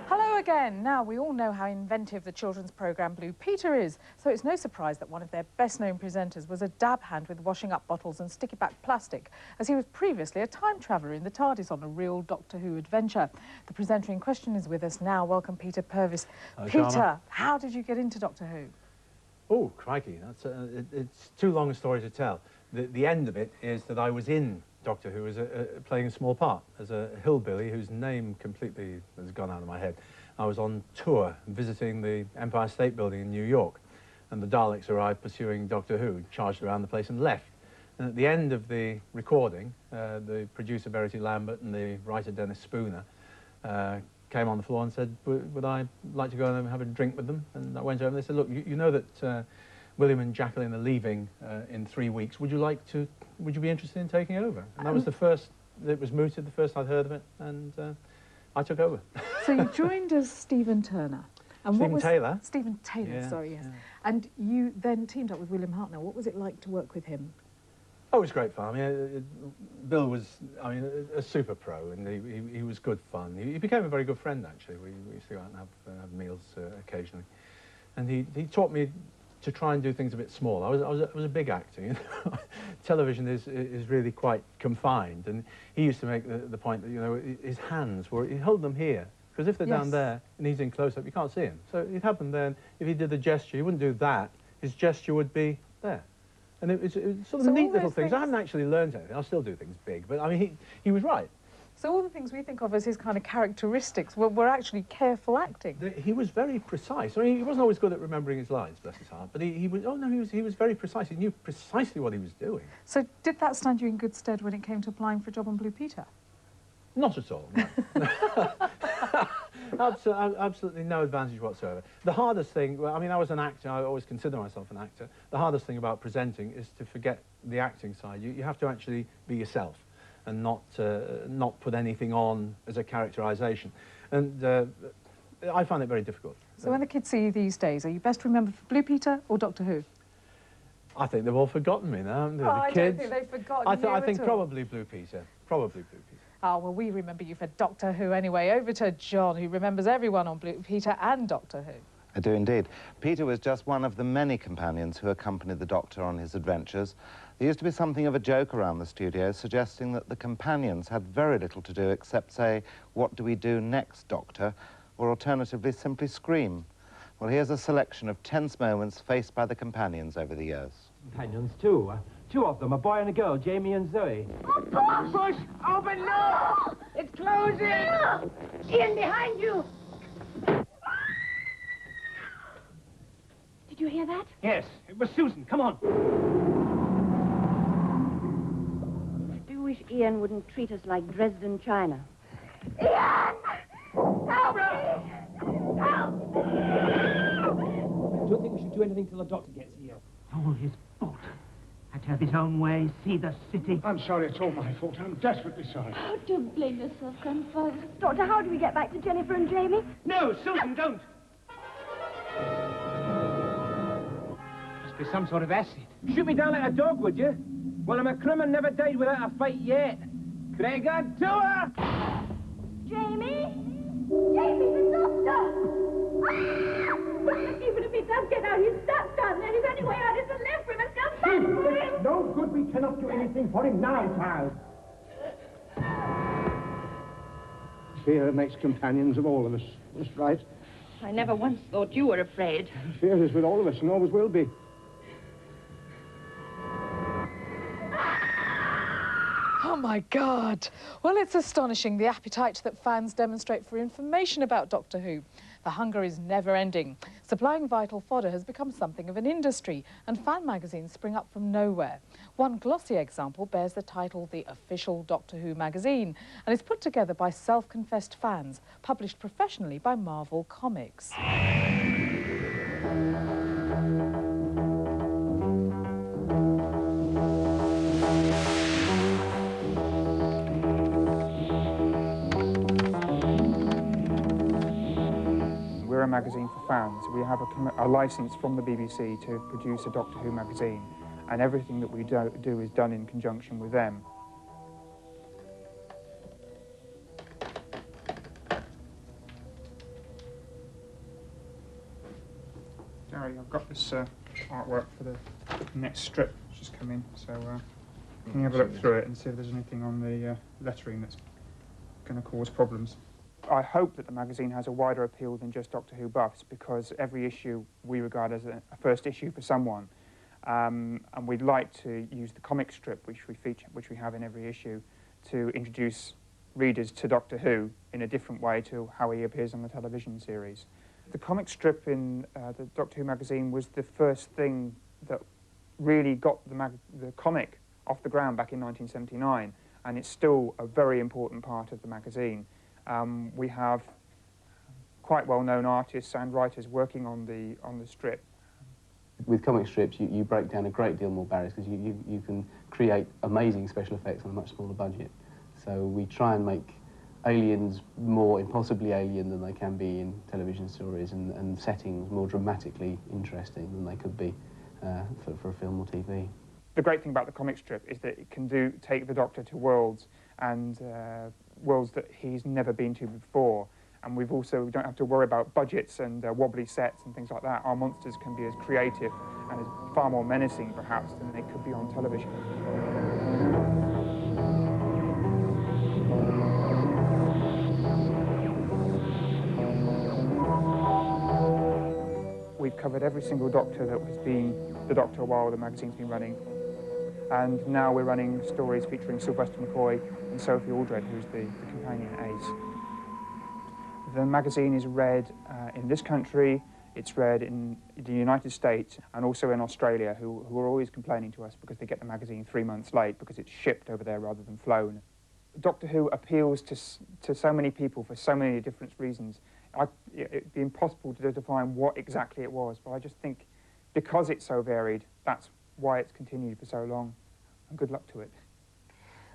Hello again. Now, we all know how inventive the children's programme Blue Peter is, so it's no surprise that one of their best-known presenters was a dab hand with washing up bottles and sticky-back plastic, as he was previously a time traveller in the TARDIS on a real Doctor Who adventure. The presenter in question is with us now. Welcome, Peter Purves. Peter, Shana. how did you get into Doctor Who? Oh, crikey, it's too long a story to tell. The end of it is that I was in Doctor Who as playing a small part as a hillbilly whose name completely has gone out of my head. I was on tour visiting the Empire State Building in New York, and the Daleks arrived pursuing Doctor Who, charged around the place and left. And at the end of the recording, the producer Verity Lambert and the writer Dennis Spooner came on the floor and said, would I like to go and have a drink with them? And I went over and they said, look, you know that William and Jacqueline are leaving in 3 weeks. Would you be interested in taking over? And that was the first, it was mooted, the first I'd heard of it, and I took over. So you joined as Stephen Turner. And Stephen Taylor. Stephen Taylor, yeah, sorry, yes. Yeah. And you then teamed up with William Hartnell. What was it like to work with him? Oh, it was great fun. I mean, Bill was, a super pro, and he was good fun. He became a very good friend, actually. We used to go out and have meals occasionally. And he taught me to try and do things a bit small. I was a big actor, you know. Television is really quite confined, and he used to make the point that, you know, his hands were, he'd hold them here, because if they're down there and he's in close-up, you can't see him. So it happened then, if he did the gesture, he wouldn't do that, his gesture would be there. And it was sort of neat little things. I haven't actually learned anything. I'll still do things big, but I mean, he was right. So all the things we think of as his kind of characteristics were actually careful acting. He was very precise. I mean, he wasn't always good at remembering his lines, bless his heart, but he was very precise. He knew precisely what he was doing. So did that stand you in good stead when it came to applying for a job on Blue Peter? Not at all, no. Absolutely no advantage whatsoever. The hardest thing, well, I mean, I was an actor, I always consider myself an actor. The hardest thing about presenting is to forget the acting side. You have to actually be yourself and not put anything on as a characterization. And I find it very difficult. So when the kids see you these days, are you best remembered for Blue Peter or Doctor Who? I think they've all forgotten me now, haven't they? Oh, the I kids. don't think they've forgotten you I think at all. probably Blue Peter. Probably Blue Peter. Oh, well, we remember you for Doctor Who anyway. Over to John, who remembers everyone on Blue Peter and Doctor Who. I do indeed. Peter was just one of the many companions who accompanied the Doctor on his adventures. There used to be something of a joke around the studio, suggesting that the companions had very little to do except say, "What do we do next, Doctor?" or alternatively simply scream. Well, here's a selection of tense moments faced by the companions over the years. Companions, too. Two of them, a boy and a girl, Jamie and Zoe. Push! Open! No! It's closing! No! Ian, behind you! Did you hear that? Yes, it was Susan. Come on. I do wish Ian wouldn't treat us like Dresden China. Ian! Help me! Help! I don't think we should do anything till the doctor gets here. All his fault. Had to have his own way, see the city. I'm sorry, it's all my fault. I'm desperately sorry. Oh, don't blame yourself, Grandfather. Doctor, how do we get back to Jennifer and Jamie? No, Susan, don't. Must be some sort of acid. Shoot me down like a dog, would you? Well, I'm a criminal, never died without a fight yet. Gregor, to her! Jamie? Jamie, the doctor! Even if he does get out, he's stuck down there. His only way out is to live for him and come back for him. No good. We cannot do anything for him now, child. Fear makes companions of all of us. That's right. I never once thought you were afraid. Fear is with all of us and always will be. Oh, my God. Well, it's astonishing, the appetite that fans demonstrate for information about Doctor Who. The hunger is never-ending. Supplying vital fodder has become something of an industry, and fan magazines spring up from nowhere. One glossy example bears the title The Official Doctor Who Magazine, and is put together by self-confessed fans, published professionally by Marvel Comics. We're a magazine for fans. We have a license from the BBC to produce a Doctor Who magazine, and everything that we do is done in conjunction with them. Harry, I've got this artwork for the next strip which has come in, so can you have a look through it and see if there's anything on the lettering that's going to cause problems? I hope that the magazine has a wider appeal than just Doctor Who buffs, because every issue we regard as a first issue for someone, and we'd like to use the comic strip which we have in every issue, to introduce readers to Doctor Who in a different way to how he appears on the television series. The comic strip in the Doctor Who magazine was the first thing that really got the comic off the ground back in 1979, and it's still a very important part of the magazine. We have quite well-known artists and writers working on the strip. With comic strips, you break down a great deal more barriers, because you can create amazing special effects on a much smaller budget. So we try and make aliens more impossibly alien than they can be in television stories, and settings more dramatically interesting than they could be for a film or TV. The great thing about the comic strip is that it can take the Doctor to worlds, and worlds that he's never been to before. And we don't have to worry about budgets and wobbly sets and things like that. Our monsters can be as creative and as far more menacing, perhaps, than they could be on television. We've covered every single Doctor that has been the Doctor while the magazine's been running. And now we're running stories featuring Sylvester McCoy and Sophie Aldred, who's the companion Ace. The magazine is read in this country, it's read in the United States, and also in Australia, who are always complaining to us because they get the magazine 3 months late because it's shipped over there rather than flown. Doctor Who appeals to so many people for so many different reasons. It'd be impossible to define what exactly it was, but I just think because it's so varied, that's why it's continued for so long, and good luck to it.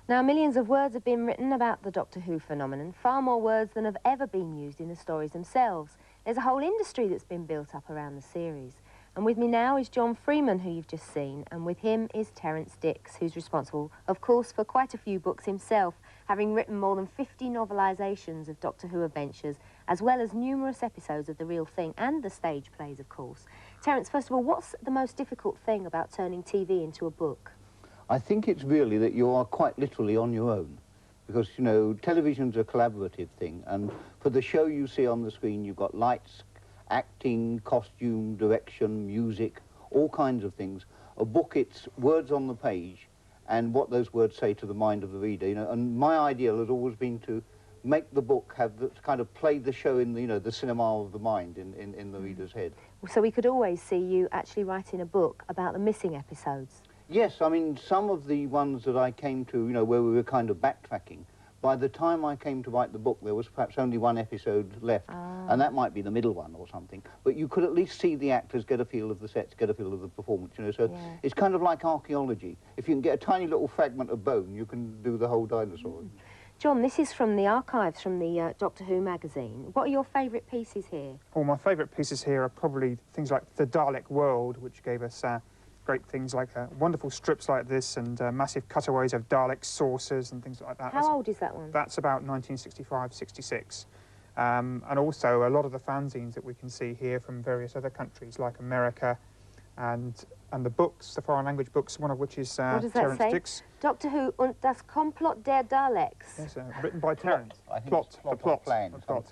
Now, millions of words have been written about the Doctor Who phenomenon, far more words than have ever been used in the stories themselves. There's a whole industry that's been built up around the series. And with me now is John Freeman, who you've just seen, and with him is Terrance Dicks, who's responsible, of course, for quite a few books himself, having written more than 50 novelisations of Doctor Who adventures, as well as numerous episodes of The Real Thing and the stage plays, of course. Terrance, first of all, what's the most difficult thing about turning TV into a book? I think it's really that you are quite literally on your own, because, you know, television's a collaborative thing, and for the show you see on the screen, you've got lights, acting, costume, direction, music, all kinds of things. A book, it's words on the page and what those words say to the mind of the reader, you know, and my ideal has always been to make the book have the kind of play the show in the, you know, the cinema of the mind in the reader's head. So we could always see you actually writing a book about the missing episodes. Yes, I mean, some of the ones that I came to, you know, where we were kind of backtracking, by the time I came to write the book, there was perhaps only one episode left, and that might be the middle one or something. But you could at least see the actors, get a feel of the sets, get a feel of the performance, you know, so it's kind of like archaeology. If you can get a tiny little fragment of bone, you can do the whole dinosaur. John, this is from the archives from the Doctor Who magazine. What are your favourite pieces here? Well, my favourite pieces here are probably things like The Dalek World, which gave us great things like wonderful strips like this and massive cutaways of Dalek saucers and things like that. How old is that one? That's about 1965, 66. And also a lot of the fanzines that we can see here from various other countries like America and the books, the foreign language books, one of which is Terrance Dicks. Doctor Who und das Komplott der Daleks. Yes, written by Terrance. Plot.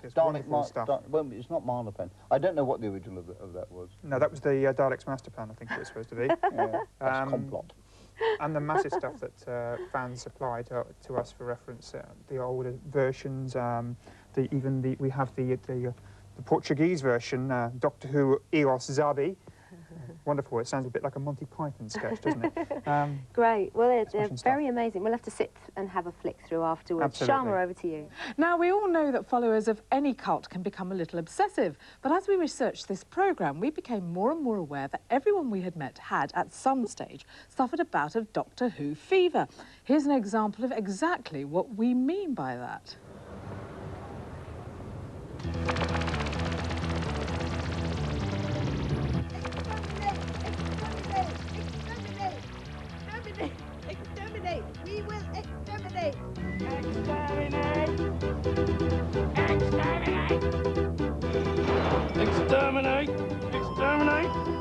It's wonderful stuff. Well, it's not Marloplan. I don't know what the original of that was. No, that was the Daleks master plan, I think it was supposed to be. That's Complot. And the massive stuff that fans supply to us for reference, the older versions, we have the Portuguese version, Doctor Who Eos Zabi. Wonderful. It sounds a bit like a Monty Python sketch, doesn't it? Great. Well, they're very amazing. We'll have to sit and have a flick through afterwards. Absolutely. Sharma, over to you. Now, we all know that followers of any cult can become a little obsessive, but as we researched this programme, we became more and more aware that everyone we had met had, at some stage, suffered a bout of Doctor Who fever. Here's an example of exactly what we mean by that. Exterminate! We will exterminate! Exterminate! Exterminate! Exterminate!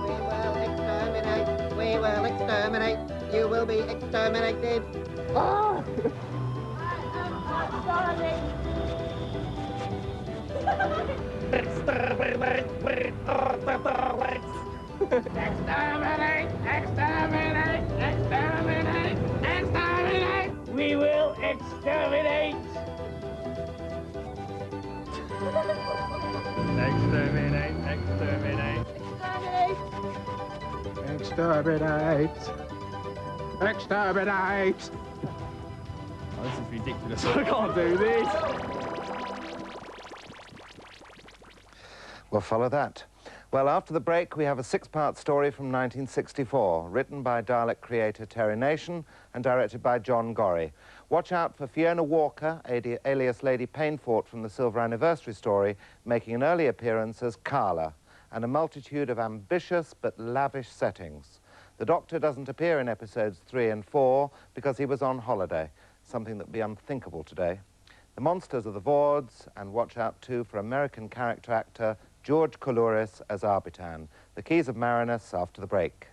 exterminate. You will be exterminated. Oh! Exterminate! Exterminate! Exterminate! Exterminate! We will exterminate! Exterminate, exterminate. Exterminate. Exterminate. Oh, this is ridiculous. I can't do this. We'll follow that. Well, after the break, we have a 6-part story from 1964, written by Dalek creator Terry Nation and directed by John Gorrie. Watch out for Fiona Walker, alias Lady Painfort from the Silver Anniversary story, making an early appearance as Carla, and a multitude of ambitious but lavish settings. The Doctor doesn't appear in episodes 3 and 4 because he was on holiday, something that would be unthinkable today. The monsters are the Vords, and watch out too for American character actor George Coulouris as Arbitan. The Keys of Marinus after the break.